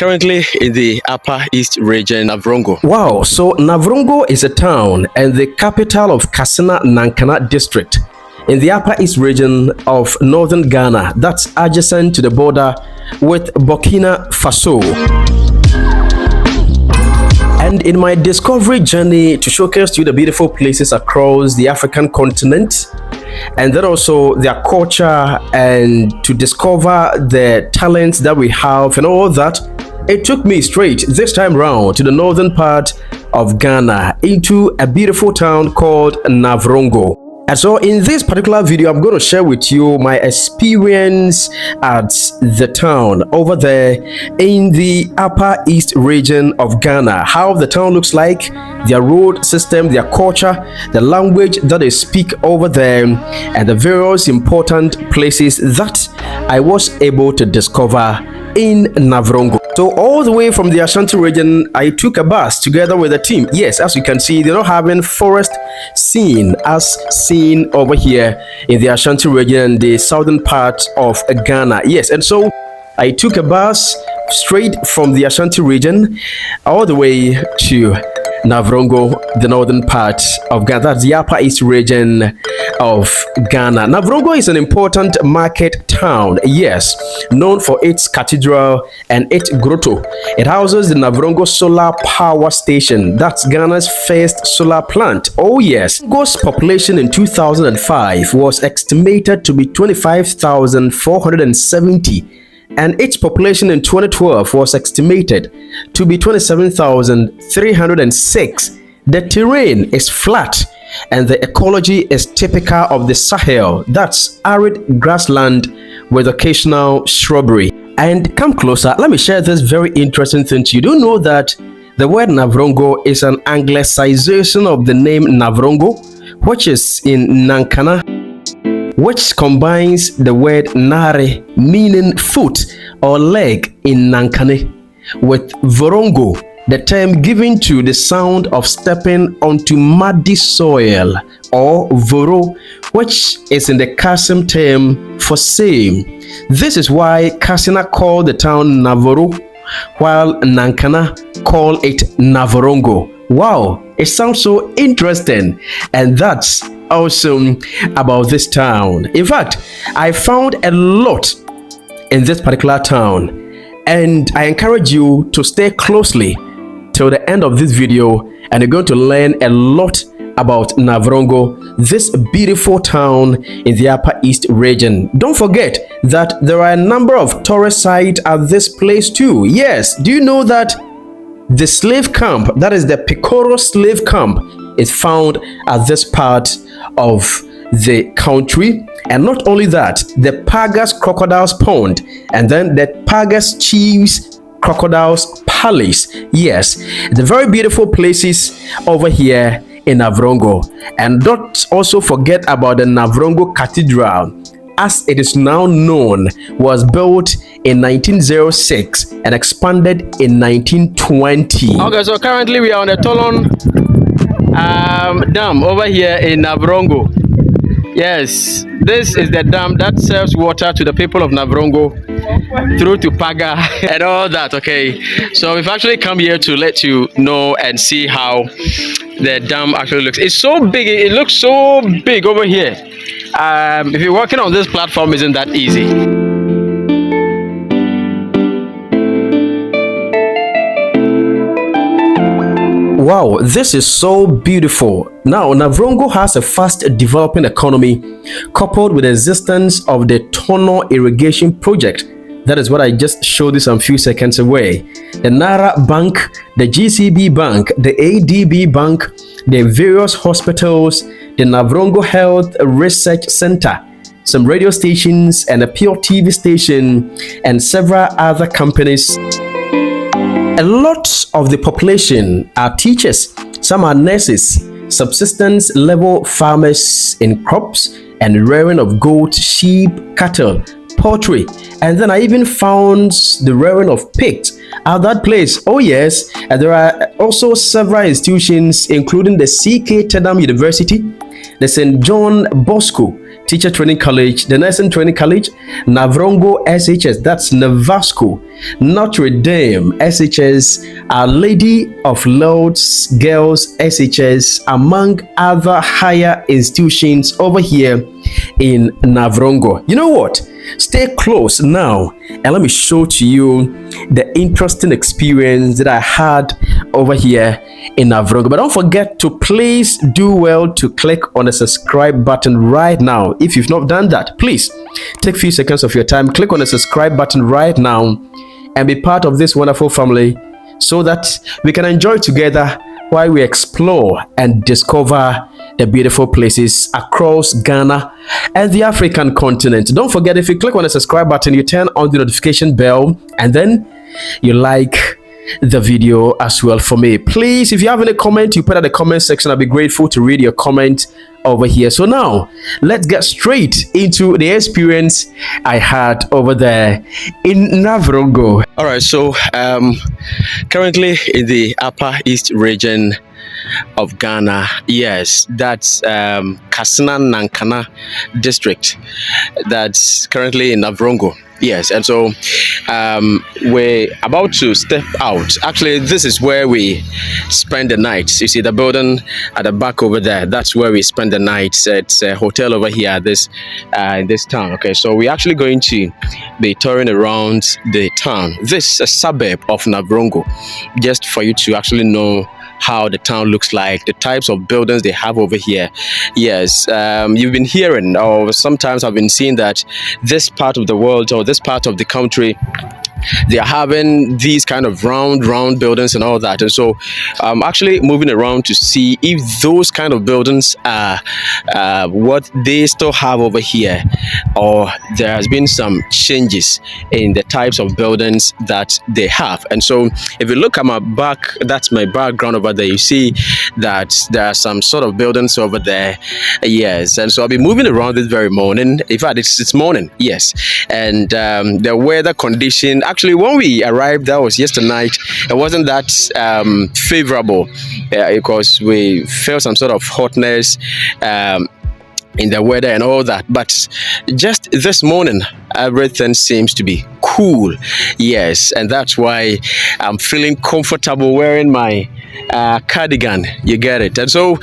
currently in the Upper East region, Navrongo. Wow, so Navrongo is a town and the capital of Kassina Nankana district in the Upper East region of northern Ghana, that's adjacent to the border with Burkina Faso. And in my discovery journey to showcase to you the beautiful places across the African continent, and then also their culture, and to discover the talents that we have and all that, it took me straight this time round to the northern part of Ghana, into a beautiful town called Navrongo. And so in this particular video, I'm going to share with you my experience at the town over there in the Upper East region of Ghana, how the town looks like, their road system, their culture, the language that they speak over there, and the various important places that I was able to discover in Navrongo. So all the way from the Ashanti region, I took a bus together with the team. Yes, as you can see, they're not having forest scene as seen over here in the Ashanti region, the southern part of Ghana. Yes, and so I took a bus straight from the Ashanti region all the way to Navrongo, the northern part of Ghana. That's the Upper East region of Ghana. Navrongo is an important market town, yes, known for its cathedral and its grotto. It houses the Navrongo Solar Power Station. That's Ghana's first solar plant. Oh yes. Navrongo's population in 2005 was estimated to be 25,470. And its population in 2012 was estimated to be 27,306. The terrain is flat and the ecology is typical of the Sahel. That's arid grassland with occasional shrubbery. And come closer, let me share this very interesting thing to you. Do you know that the word Navrongo is an anglicization of the name Navrongo, which is in Nankana, which combines the word nare, meaning foot or leg in Nankane, with vorongo, the term given to the sound of stepping onto muddy soil, or voro, which is in the Kassam term for same. This is why Kassina called the town Navoro, while Nankana call it Navrongo. Wow, it sounds so interesting, and that's awesome about this town. In fact, I found a lot in this particular town, and I encourage you to stay closely till the end of this video, and you're going to learn a lot about Navrongo, this beautiful town in the Upper East region. Don't forget that there are a number of tourist sites at this place too. Yes, do you know that the slave camp, that is the Picoro slave camp, is found at this part of the country? And not only that, the Pagas Crocodiles Pond, and then the Pagas Chiefs Crocodiles Palace. Yes, the very beautiful places over here in Navrongo. And don't also forget about the Navrongo Cathedral, as it is now known, was built in 1906 and expanded in 1920. Okay, so currently we are on the Tolon Dam over here in Navrongo. Yes, this is the dam that serves water to the people of Navrongo through to Paga and all that. Okay, so we've actually come here to let you know and see how the dam actually looks. It's so big, it looks so big over here. If you're working on this platform, isn't that easy? Wow, this is so beautiful. Now, Navrongo has a fast developing economy coupled with the existence of the Tono irrigation project. That is what I just showed you some few seconds away. The Nara Bank, the GCB Bank, the ADB Bank, the various hospitals, the Navrongo Health Research Center, some radio stations and a pure TV station, and several other companies. A lot of the population are teachers, some are nurses, subsistence level farmers in crops and rearing of goats, sheep, cattle, poultry, and then I even found the rearing of pigs at that place. Oh yes, and there are also several institutions including the CK Tedam University, the St. John Bosco Teacher Training College, the Nursing Training College, Navrongo SHS, that's Navasco, Notre Dame SHS, Our Lady of Lourdes Girls SHS, among other higher institutions over here in Navrongo. You know what? Stay close now and let me show to you the interesting experience that I had over here in Navrongo. But don't forget to please do well to click on the subscribe button right now. If you've not done that, please take a few seconds of your time, click on the subscribe button right now and be part of this wonderful family so that we can enjoy together while we explore and discover the beautiful places across Ghana and the African continent. Don't forget, if you click on the subscribe button, you turn on the notification bell and then you like the video as well for me. Please, if you have any comment, you put in the comment section. I'll be grateful to read your comment over here. So now let's get straight into the experience I had over there in Navrongo. All right, so currently in the Upper East region of Ghana, yes, that's Kasina Nankana district, that's currently in Navrongo. Yes, and so we're about to step out. Actually, this is where we spend the night. You see the building at the back over there, that's where we spend the night. It's a hotel over here in this town. Okay, so we're actually going to be touring around the town. This is a suburb of Navrongo, just for you to actually know how the town looks like, the types of buildings they have over here. Yes, you've been hearing, or sometimes I've been seeing that this part of the world or this part of the country, they are having these kind of round buildings and all that. And so I'm actually moving around to see if those kind of buildings are what they still have over here, or there has been some changes in the types of buildings that they have. And so if you look at my back, that's my background over there, you see that there are some sort of buildings over there. Yes, and so I'll be moving around this very morning. In fact, it's morning. Yes, and the weather condition, actually when we arrived, that was yesterday night, it wasn't that favorable because we felt some sort of hotness in the weather and all that. But just this morning, everything seems to be cool. Yes, and that's why I'm feeling comfortable wearing my cardigan. You get it. And so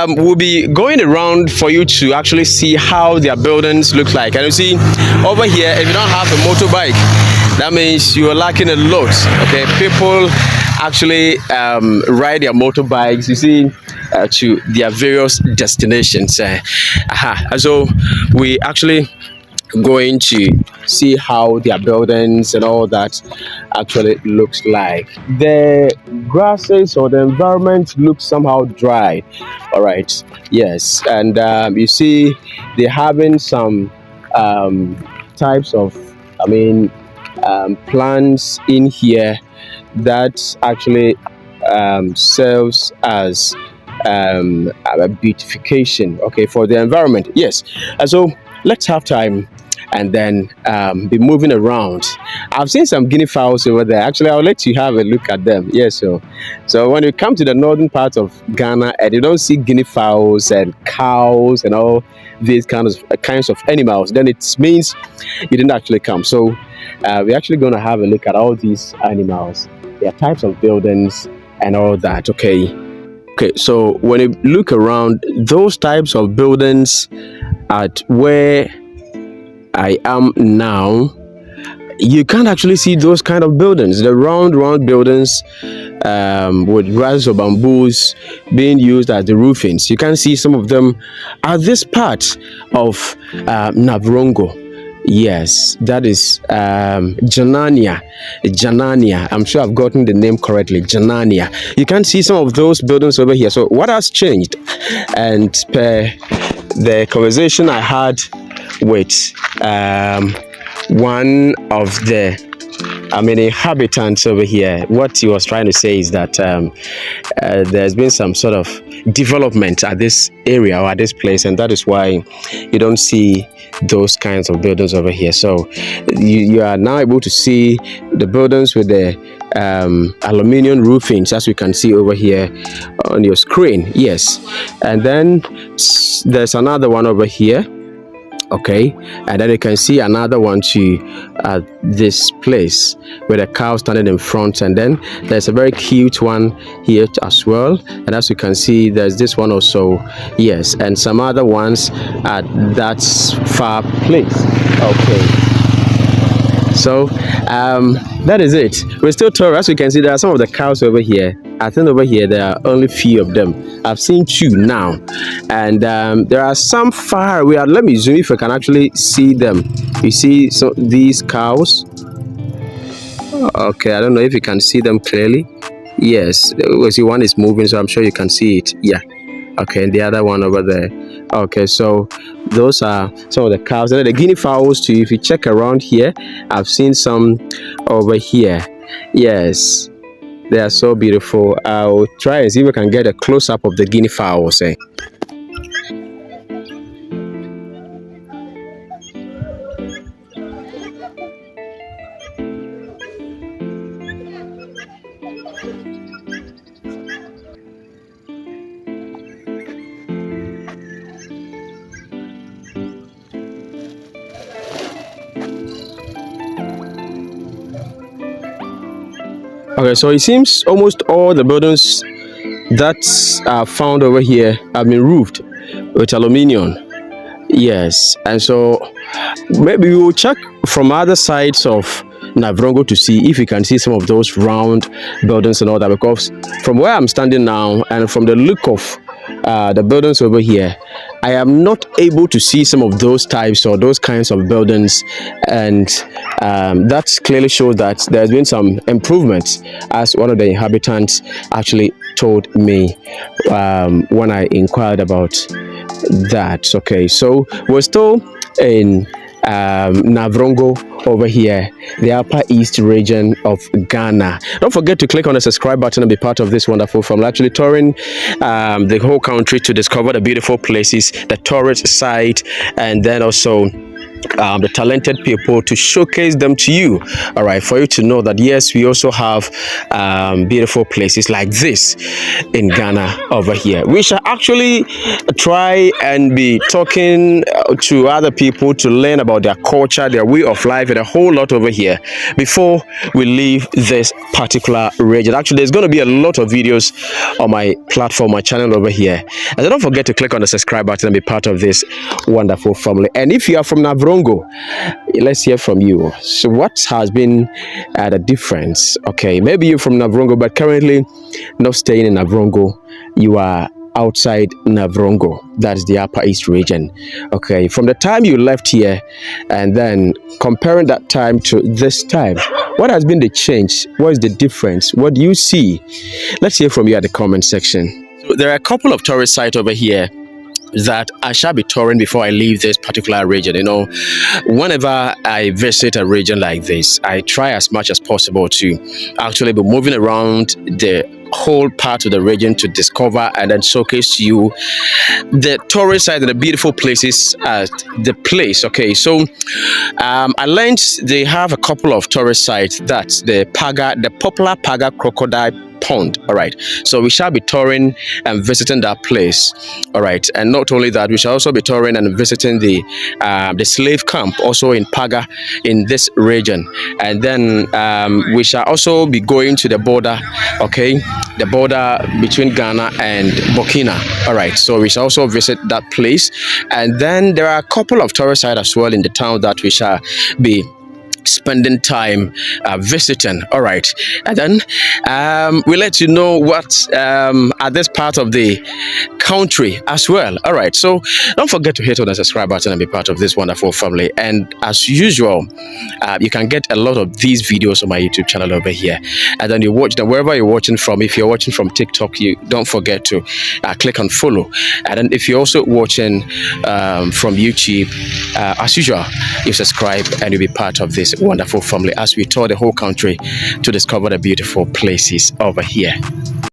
we'll be going around for you to actually see how their buildings look like. And you see over here, if you don't have a motorbike, that means you are lacking a lot. Okay, people actually ride their motorbikes, you see, to their various destinations. And so we actually going to see how their buildings and all that actually looks like. The grasses or the environment looks somehow dry. All right, yes, and you see they're having some types of plants in here that actually serves as a beautification, okay, for the environment. Yes, and so let's have time and then be moving around. I've seen some guinea fowls over there. Actually, I'll let you have a look at them. Yes, so when you come to the northern part of Ghana and you don't see guinea fowls and cows and all these kinds of animals, then it means you didn't actually come. So we're actually going to have a look at all these animals, their types of buildings and all that. Okay, so when you look around those types of buildings at where I am now, you can't actually see those kind of buildings, the round buildings with grasses or bamboos being used as the roofings. You can see some of them at this part of Navrongo. Yes, that is Janania. I'm sure I've gotten the name correctly. Janania. You can see some of those buildings over here. So what has changed? And per the conversation I had with one of the inhabitants over here, what he was trying to say is that there's been some sort of development at this area or at this place, and that is why you don't see those kinds of buildings over here. So you are now able to see the buildings with the aluminium roofings, as we can see over here on your screen. Yes, and then there's another one over here. Okay, and then you can see another one too at this place with a cow standing in front, and then there's a very cute one here as well, and as you can see there's this one also, yes, and some other ones at that far place. Okay, so that is it. We're still touring. As you can see, there are some of the cows over here. I think over here there are only few of them. I've seen two now, and there are some far away. Let me zoom if I can actually see them. You see, so these cows. Okay, I don't know if you can see them clearly. Yes, you see one is moving, so I'm sure you can see it. Yeah. Okay, and the other one over there. Okay, so those are some of the cows. And then the guinea fowls too. If you check around here, I've seen some over here. Yes, they are so beautiful. I'll try and see if we can get a close-up of the guinea fowls. Okay, so it seems almost all the buildings that are found over here have been roofed with aluminium. Yes, and so maybe we will check from other sides of Navrongo to see if we can see some of those round buildings and all that, because from where I'm standing now and from the look of the buildings over here, I am not able to see some of those types or those kinds of buildings, and that clearly shows that there's been some improvements, as one of the inhabitants actually told me when I inquired about that. Okay, so we're still in Navrongo over here, the upper east region of Ghana. Don't forget to click on the subscribe button and be part of this wonderful family. Actually touring the whole country to discover the beautiful places, the tourist site, and then also the talented people, to showcase them to you. All right, for you to know that yes, we also have beautiful places like this in Ghana over here. We shall actually try and be talking to other people to learn about their culture, their way of life, and a whole lot over here before we leave this particular region. Actually, there's going to be a lot of videos on my platform, my channel over here, and don't forget to click on the subscribe button and be part of this wonderful family. And if you are from Navrongo, let's hear from you. So what has been the difference? Okay, maybe you're from Navrongo but currently not staying in Navrongo. You are outside Navrongo. That's the upper east region. Okay, from the time you left here and then comparing that time to this time, what has been the change? What is the difference? What do you see? Let's hear from you at the comment section. So there are a couple of tourist sites over here that I shall be touring before I leave this particular region. You know, whenever I visit a region like this, I try as much as possible to actually be moving around the whole part of the region to discover and then showcase to you the tourist side and the beautiful places at the place. Okay, so I learned they have a couple of tourist sites. That's the popular Paga crocodile pond. All right, so we shall be touring and visiting that place. All right, and not only that, we shall also be touring and visiting the slave camp also in Paga in this region, and then we shall also be going to the border. Okay, the border between Ghana and Burkina. All right, so we shall also visit that place, and then there are a couple of tourist sites as well in the town that we shall be spending time visiting. All right, and then we'll let you know what at this part of the country as well. All right, so don't forget to hit on the subscribe button and be part of this wonderful family. And as usual, you can get a lot of these videos on my YouTube channel over here, and then you watch them wherever you're watching from. If you're watching from TikTok, you don't forget to click on follow, and then if you're also watching from YouTube, as usual, you subscribe and you'll be part of this wonderful family as we tour the whole country to discover the beautiful places over here.